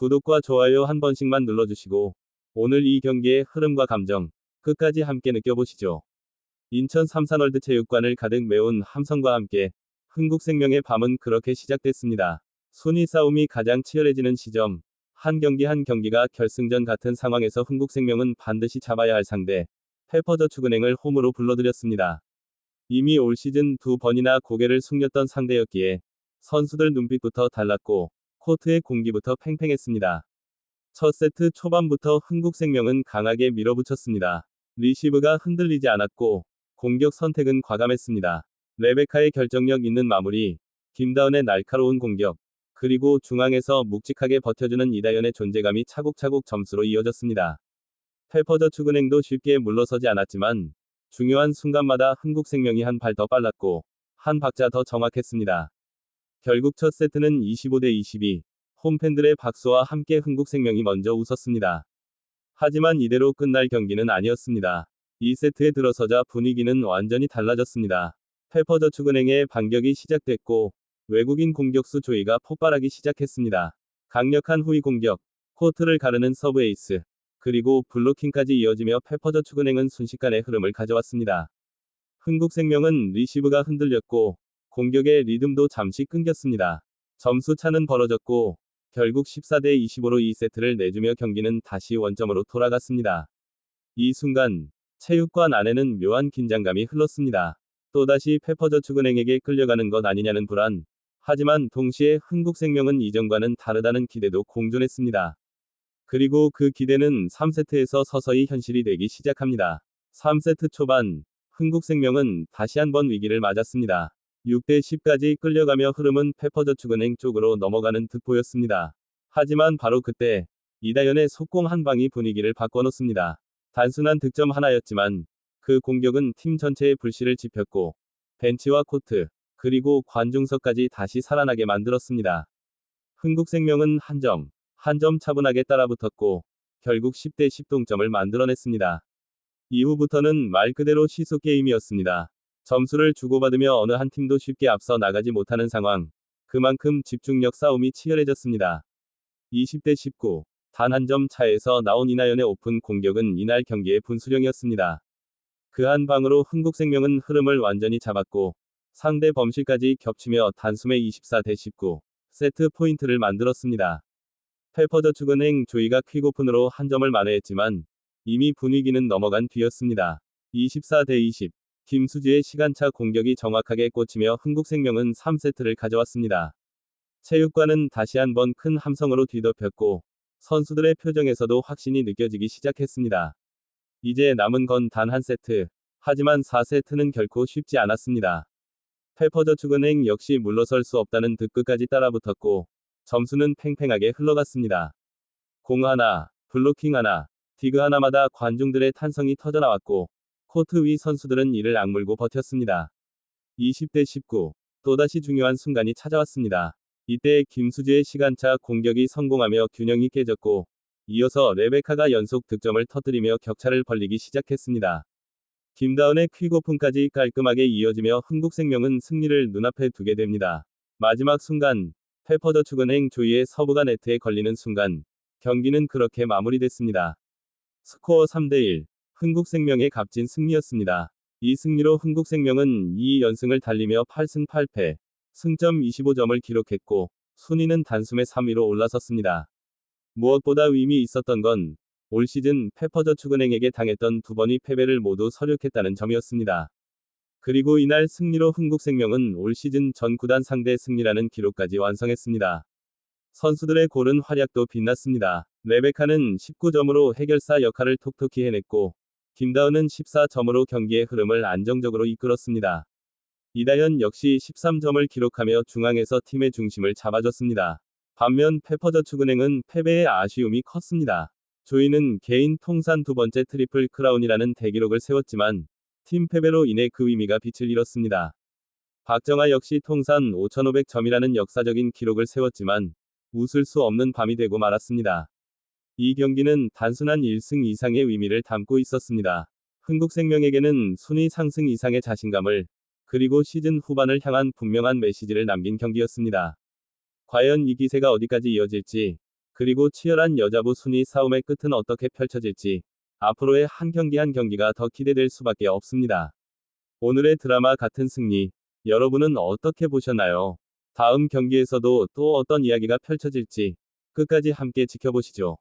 구독과 좋아요 한 번씩만 눌러주시고 오늘 이 경기의 흐름과 감정 끝까지 함께 느껴보시죠. 인천 삼산월드체육관을 가득 메운 함성과 함께 흥국생명의 밤은 그렇게 시작됐습니다. 순위 싸움이 가장 치열해지는 시점, 한 경기 한 경기가 결승전 같은 상황에서 흥국생명은 반드시 잡아야 할 상대, 페퍼저축은행을 홈으로 불러들였습니다. 이미 올 시즌 2번이나 고개를 숙였던 상대였기에 선수들 눈빛부터 달랐고 코트의 공기부터 팽팽했습니다. 첫 세트 초반부터 흥국생명은 강하게 밀어붙였습니다. 리시브가 흔들리지 않았고 공격 선택은 과감했습니다. 레베카의 결정력 있는 마무리, 김다은의 날카로운 공격, 그리고 중앙에서 묵직하게 버텨주는 이다연의 존재감이 차곡차곡 점수로 이어졌습니다. 페퍼저축은행도 쉽게 물러서지 않았지만 중요한 순간마다 흥국생명이 한 발 더 빨랐고 한 박자 더 정확했습니다. 결국 첫 세트는 25대22, 홈팬들의 박수와 함께 흥국생명이 먼저 웃었습니다. 하지만 이대로 끝날 경기는 아니었습니다. 2세트에 들어서자 분위기는 완전히 달라졌습니다. 페퍼저축은행의 반격이 시작됐고 외국인 공격수 조이가 폭발하기 시작했습니다. 강력한 후위 공격, 코트를 가르는 서브 에이스, 그리고 블로킹까지 이어지며 페퍼저축은행은 순식간에 흐름을 가져왔습니다. 흥국생명은 리시브가 흔들렸고 공격의 리듬도 잠시 끊겼습니다. 점수 차는 벌어졌고 결국 14대25로 2세트를 내주며 경기는 다시 원점으로 돌아갔습니다. 이 순간 체육관 안에는 묘한 긴장감이 흘렀습니다. 또다시 페퍼저축은행에게 끌려가는 것 아니냐는 불안, 하지만 동시에 흥국생명은 이전과는 다르다는 기대도 공존했습니다. 그리고 그 기대는 3세트에서 서서히 현실이 되기 시작합니다. 3세트 초반, 흥국생명은 다시 한번 위기를 맞았습니다. 6대10까지 끌려가며 흐름은 페퍼저축은행 쪽으로 넘어가는 듯 보였습니다. 하지만 바로 그때 이다연의 속공 한 방이 분위기를 바꿔놓습니다. 단순한 득점 하나였지만 그 공격은 팀 전체의 불씨를 지폈고 벤치와 코트, 그리고 관중석까지 다시 살아나게 만들었습니다. 흥국생명은 한 점 차분하게 따라붙었고 결국 10대10 동점을 만들어냈습니다. 이후부터는 말 그대로 시소 게임이었습니다. 점수를 주고받으며 어느 한 팀도 쉽게 앞서 나가지 못하는 상황, 그만큼 집중력 싸움이 치열해졌습니다. 20대19, 단 한 점 차에서 나온 이나연의 오픈 공격은 이날 경기의 분수령이었습니다. 그 한 방으로 흥국생명은 흐름을 완전히 잡았고 상대 범실까지 겹치며 단숨에 24대19 세트 포인트를 만들었습니다. 페퍼저축은행 조이가 퀵오픈으로 한 점을 만회했지만 이미 분위기는 넘어간 뒤였습니다. 24대20, 김수지의 시간차 공격이 정확하게 꽂히며 흥국생명은 3세트를 가져왔습니다. 체육관은 다시 한번 큰 함성으로 뒤덮였고 선수들의 표정에서도 확신이 느껴지기 시작했습니다. 이제 남은 건 단 한 세트, 하지만 4세트는 결코 쉽지 않았습니다. 페퍼저축은행 역시 물러설 수 없다는 듯 끝까지 따라붙었고 점수는 팽팽하게 흘러갔습니다. 공 하나, 블로킹 하나, 디그 하나마다 관중들의 탄성이 터져나왔고 코트 위 선수들은 이를 악물고 버텼습니다. 20대19, 또다시 중요한 순간이 찾아왔습니다. 이때 김수지의 시간차 공격이 성공하며 균형이 깨졌고 이어서 레베카가 연속 득점을 터뜨리며 격차를 벌리기 시작했습니다. 김다은의 퀵오픈까지 깔끔하게 이어지며 흥국생명은 승리를 눈앞에 두게 됩니다. 마지막 순간, 페퍼저축은행 조이의 서브가 네트에 걸리는 순간 경기는 그렇게 마무리됐습니다. 스코어 3대1, 흥국생명의 값진 승리였습니다. 이 승리로 흥국생명은 2연승을 달리며 8승 8패, 승점 25점을 기록했고 순위는 단숨에 3위로 올라섰습니다. 무엇보다 의미 있었던 건 올 시즌 페퍼저축은행에게 당했던 두 번의 패배를 모두 서력했다는 점이었습니다. 그리고 이날 승리로 흥국생명은 올 시즌 전 구단 상대 승리라는 기록까지 완성했습니다. 선수들의 고른 활약도 빛났습니다. 레베카는 19점으로 해결사 역할을 톡톡히 해냈고 김다은은 14점으로 경기의 흐름을 안정적으로 이끌었습니다. 이다연 역시 13점을 기록하며 중앙에서 팀의 중심을 잡아줬습니다. 반면 페퍼저축은행은 패배의 아쉬움이 컸습니다. 조이는 개인 통산 두 번째 트리플 크라운이라는 대기록을 세웠지만 팀 패배로 인해 그 의미가 빛을 잃었습니다. 박정아 역시 통산 5,500점이라는 역사적인 기록을 세웠지만 웃을 수 없는 밤이 되고 말았습니다. 이 경기는 단순한 1승 이상의 의미를 담고 있었습니다. 흥국생명에게는 순위 상승 이상의 자신감을, 그리고 시즌 후반을 향한 분명한 메시지를 남긴 경기였습니다. 과연 이 기세가 어디까지 이어질지 그리고 치열한 여자부 순위 싸움의 끝은 어떻게 펼쳐질지 앞으로의 한 경기 한 경기가 더 기대될 수밖에 없습니다. 오늘의 드라마 같은 승리, 여러분은 어떻게 보셨나요? 다음 경기에서도 또 어떤 이야기가 펼쳐질지 끝까지 함께 지켜보시죠.